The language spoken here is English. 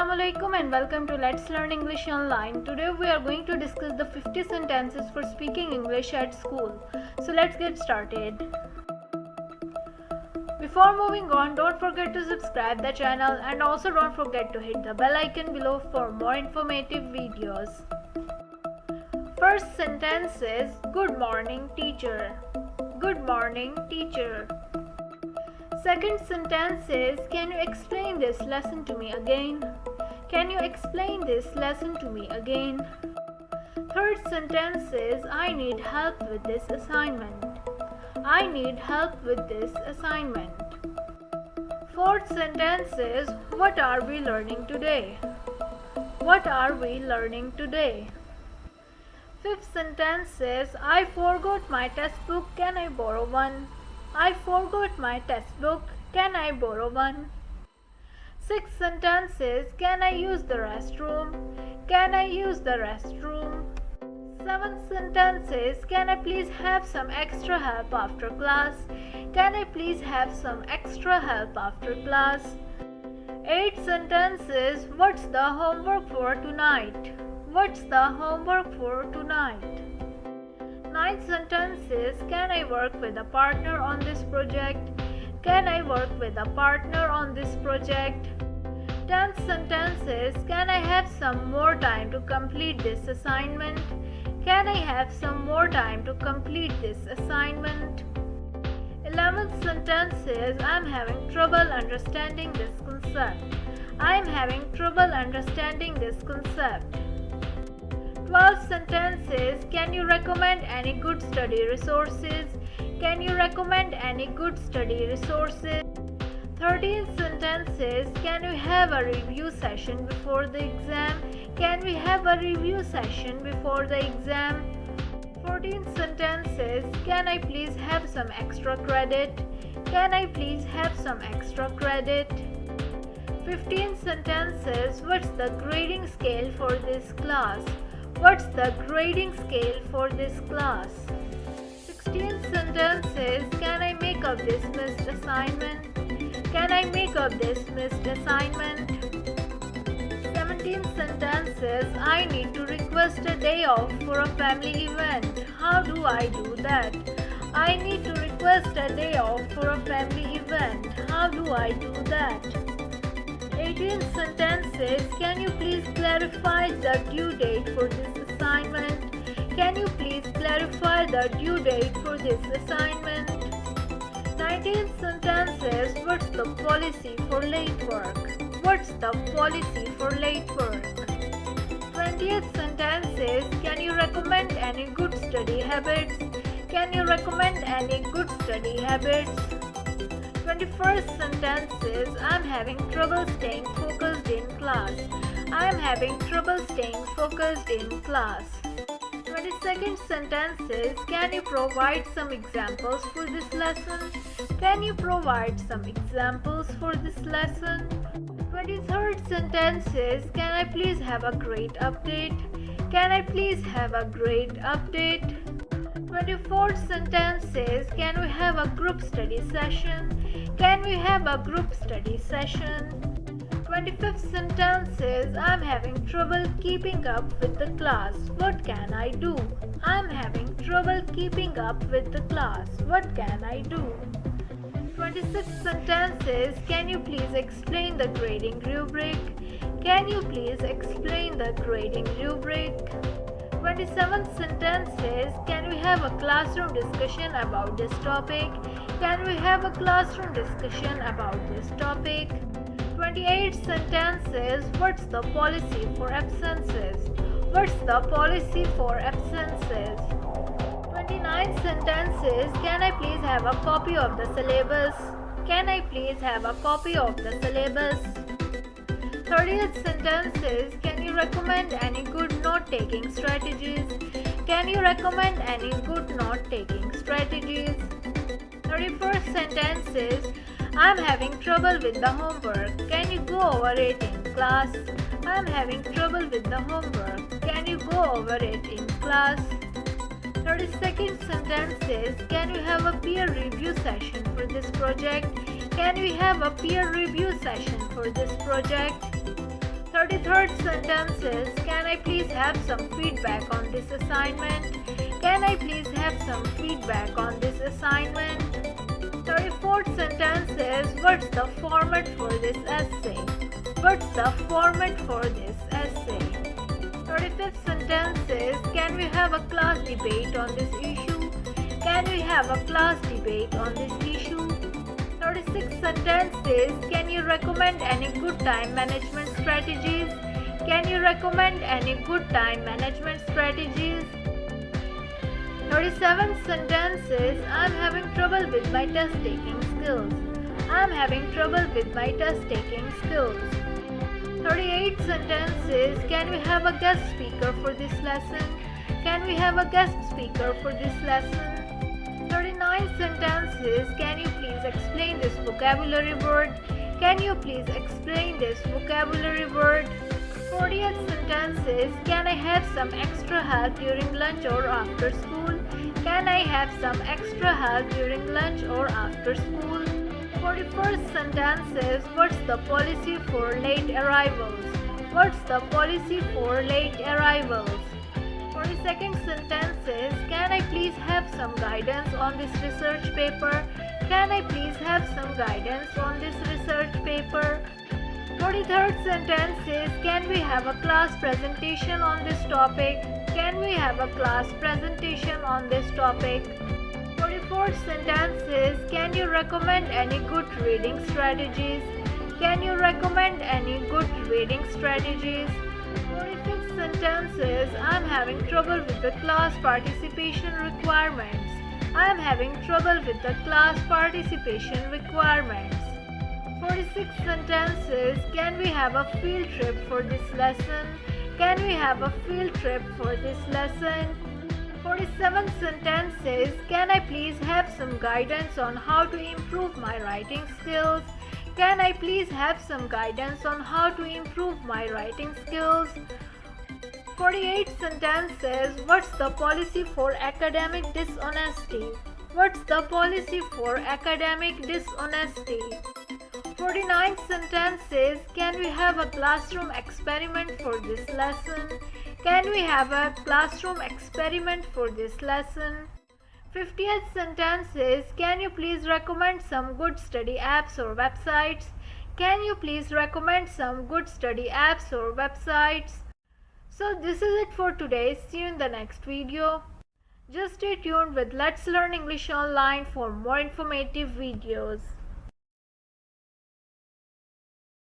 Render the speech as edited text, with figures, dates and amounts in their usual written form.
Assalamu alaikum and welcome to Let's Learn English Online. Today we are going to discuss the 50 sentences for speaking English at school. So let's get started. Before moving on, don't forget to subscribe the channel and also don't forget to hit the bell icon below for more informative videos. First sentence is Good morning, teacher. Good morning, teacher. Second sentence is Can you explain this lesson to me again? Can you explain this lesson to me again? Third sentence is I need help with this assignment. I need help with this assignment. Fourth sentence is What are we learning today? What are we learning today? Fifth sentence is I forgot my textbook. Can I borrow one? I forgot my textbook. Can I borrow one? Sixth sentence is Can I use the restroom? Can I use the restroom? Seventh sentence is Can I please have some extra help after class? Can I please have some extra help after class? Eighth sentence is What's the homework for tonight? What's the homework for tonight? Ninth sentence is Can I work with a partner on this project? Can I work with a partner on this project? Tenth sentence is Can I have some more time to complete this assignment? Can I have some more time to complete this assignment? 11th sentence is I'm having trouble understanding this concept. I'm having trouble understanding this concept. 12th sentence is Can you recommend any good study resources? Can you recommend any good study resources? 13th sentence is Can we have a review session before the exam? Can we have a review session before the exam? 14th sentence is Can I please have some extra credit? Can I please have some extra credit? 15th sentence is What's the grading scale for this class? What's the grading scale for this class? 16th sentence is Can I make up this missed assignment? Can I make up this missed assignment? 17th sentence is I need to request a day off for a family event. How do I do that? I need to request a day off for a family event. How do I do that? 18th sentence is Can you please clarify the due date for this assignment? Can you please clarify the due date for this assignment? 19th sentence is What's the policy for late work? What's the policy for late work? 20th sentence is Can you recommend any good study habits? Can you recommend any good study habits? 21st sentence is I'm having trouble staying focused in class. I'm having trouble staying focused in class. 22nd sentence is Can you provide some examples for this lesson? Can you provide some examples for this lesson? 23rd sentence is Can I please have a great update? Can I please have a great update? 24th sentence is Can we have a group study session? Can we have a group study session? 25th sentence is I'm having trouble keeping up with the class. What can I do? I'm having trouble keeping up with the class. What can I do? 26th sentence is Can you please explain the grading rubric? Can you please explain the grading rubric? 27th sentence is Can we have a classroom discussion about this topic? Can we have a classroom discussion about this topic? 28th sentence is What's the policy for absences? What's the policy for absences? 29th sentence is Can I please have a copy of the syllabus? Can I please have a copy of the syllabus? 30th sentence is Can you recommend any good note-taking strategies? Can you recommend any good note-taking strategies? 31st sentence is I'm having trouble with the homework. Can you go over it in class? I'm having trouble with the homework. Can you go over it in class? 32nd sentence is Can we have a peer review session for this project? Can we have a peer review session for this project? 33rd sentence is, can I please have some feedback on this assignment? Can I please have some feedback on this assignment? 34th sentence is, what's the format for this essay? What's the format for this essay? 35th sentence is, can we have a class debate on this issue? Can we have a class debate on this issue? 36th sentence is, can you recommend any good time management strategies? Can you recommend any good time management strategies? 37th sentence is, I'm having trouble with my test taking skills. I'm having trouble with my test taking skills. 38th sentence is, can we have a guest speaker for this lesson? Can we have a guest speaker for this lesson? 39th sentence is, can you please explain this vocabulary word? Can you please explain this vocabulary word? 40th sentence is, can I have some extra help during lunch or after school? Can I have some extra help during lunch or after school? 41st sentence is, what's the policy for late arrivals? What's the policy for late arrivals? 42nd sentence is, can I please have some guidance on this research paper? Can I please have some guidance on this research paper? 43rd sentence is, can we have a class presentation on this topic? Can we have a class presentation on this topic? 44th sentence is, can you recommend any good reading strategies? Can you recommend any good reading strategies? 45th sentence is, I'm having trouble with the class participation requirements. I'm having trouble with the class participation requirements. 46th sentence is, can we have a field trip for this lesson? Can we have a field trip for this lesson? 47th sentence is, can I please have some guidance on how to improve my writing skills? Can I please have some guidance on how to improve my writing skills? 48th sentence is, what's the policy for academic dishonesty? What's the policy for academic dishonesty? 49th sentence is, can we have a classroom experiment for this lesson? Can we have a classroom experiment for this lesson? 50th sentence is, can you please recommend some good study apps or websites? Can you please recommend some good study apps or websites? So this is it for today. See you in the next video. Just stay tuned with Let's Learn English Online for more informative videos.